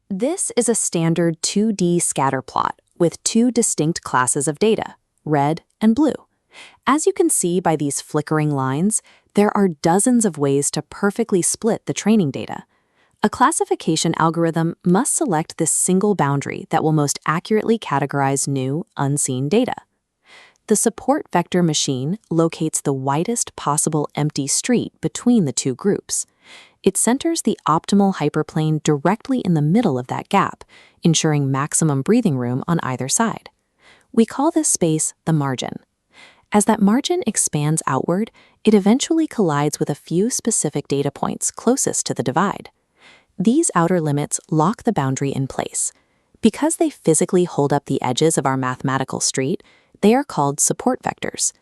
This is a standard 2D scatter plot with two distinct classes of data, red and blue. As you can see by these flickering lines, there are dozens of ways to perfectly split the training data. A classification algorithm must select this single boundary that will most accurately categorize new, unseen data. The support vector machine locates the widest possible empty street between the two groups. It centers the optimal hyperplane directly in the middle of that gap, ensuring maximum breathing room on either side. We call this space the margin. As that margin expands outward, it eventually collides with a few specific data points closest to the divide. These outer limits lock the boundary in place. Because they physically hold up the edges of our mathematical street, they are called support vectors.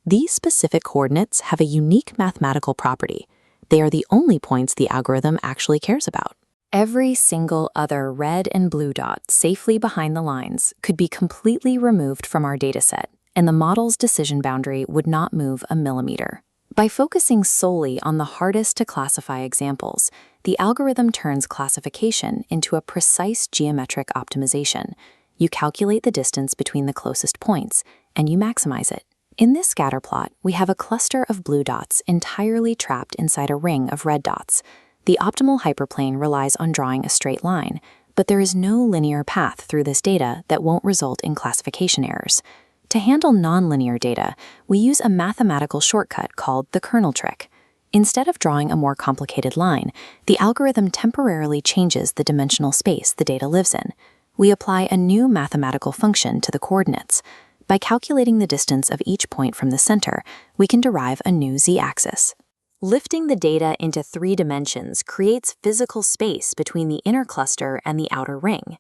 These specific coordinates have a unique mathematical property. They are the only points the algorithm actually cares about. Every single other red and blue dot safely behind the lines could be completely removed from our dataset, and the model's decision boundary would not move a millimeter. By focusing solely on the hardest to classify examples, the algorithm turns classification into a precise geometric optimization. You calculate the distance between the closest points, and you maximize it. In this scatter plot, we have a cluster of blue dots entirely trapped inside a ring of red dots. The optimal hyperplane relies on drawing a straight line, but there is no linear path through this data that won't result in classification errors. To handle nonlinear data, we use a mathematical shortcut called the kernel trick. Instead of drawing a more complicated line, the algorithm temporarily changes the dimensional space the data lives in. We apply a new mathematical function to the coordinates. By calculating the distance of each point from the center, we can derive a new z-axis. Lifting the data into 3 dimensions creates physical space between the inner cluster and the outer ring.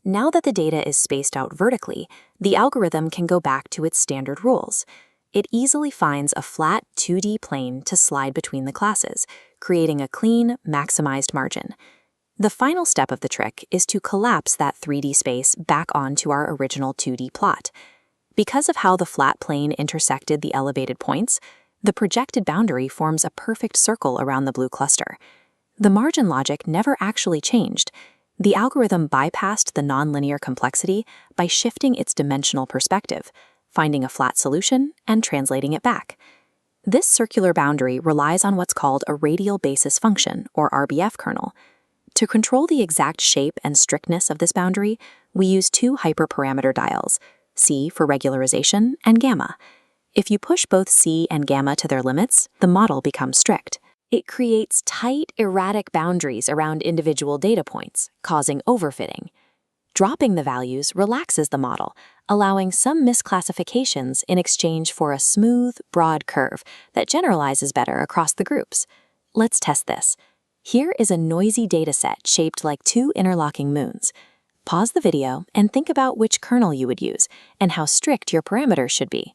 Now that the data is spaced out vertically, the algorithm can go back to its standard rules. It easily finds a flat 2D plane to slide between the classes, creating a clean, maximized margin. The final step of the trick is to collapse that 3D space back onto our original 2D plot. Because of how the flat plane intersected the elevated points, the projected boundary forms a perfect circle around the blue cluster. The margin logic never actually changed. The algorithm bypassed the nonlinear complexity by shifting its dimensional perspective, finding a flat solution and translating it back. This circular boundary relies on what's called a radial basis function, or RBF kernel. To control the exact shape and strictness of this boundary, we use 2 hyperparameter dials, C for regularization and gamma. If you push both C and gamma to their limits, the model becomes strict. It creates tight, erratic boundaries around individual data points, causing overfitting. Dropping the values relaxes the model, allowing some misclassifications in exchange for a smooth, broad curve that generalizes better across the groups. Let's test this. Here is a noisy dataset shaped like 2 interlocking moons. Pause the video and think about which kernel you would use and how strict your parameters should be.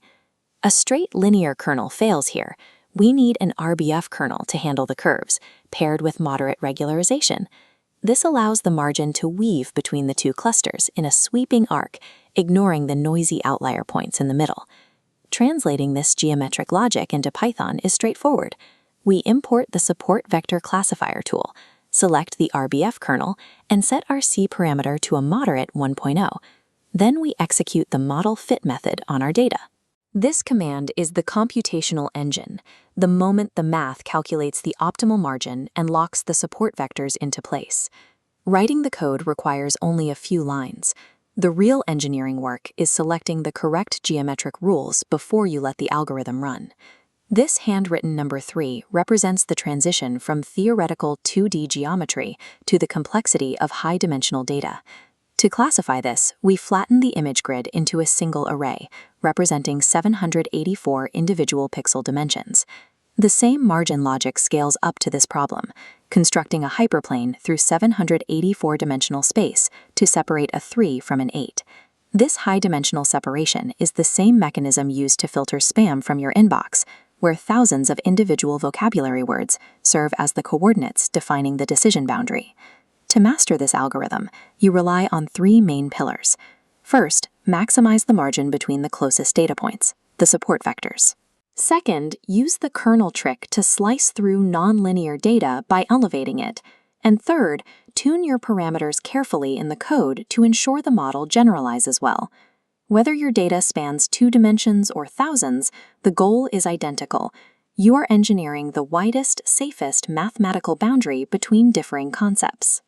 A straight linear kernel fails here. We need an RBF kernel to handle the curves, paired with moderate regularization. This allows the margin to weave between the 2 clusters in a sweeping arc, ignoring the noisy outlier points in the middle. Translating this geometric logic into Python is straightforward. We import the support vector classifier tool, select the RBF kernel, and set our C parameter to a moderate 1.0. Then we execute the model fit method on our data. This command is the computational engine, the moment the math calculates the optimal margin and locks the support vectors into place. Writing the code requires only a few lines. The real engineering work is selecting the correct geometric rules before you let the algorithm run. This handwritten number 3 represents the transition from theoretical 2D geometry to the complexity of high-dimensional data. To classify this, we flatten the image grid into a single array, representing 784 individual pixel dimensions. The same margin logic scales up to this problem, constructing a hyperplane through 784-dimensional space to separate a 3 from an 8. This high-dimensional separation is the same mechanism used to filter spam from your inbox, where thousands of individual vocabulary words serve as the coordinates defining the decision boundary. To master this algorithm, you rely on 3 main pillars. First, maximize the margin between the closest data points, the support vectors. Second, use the kernel trick to slice through nonlinear data by elevating it. And third, tune your parameters carefully in the code to ensure the model generalizes well. Whether your data spans 2 dimensions or thousands, the goal is identical. You are engineering the widest, safest mathematical boundary between differing concepts.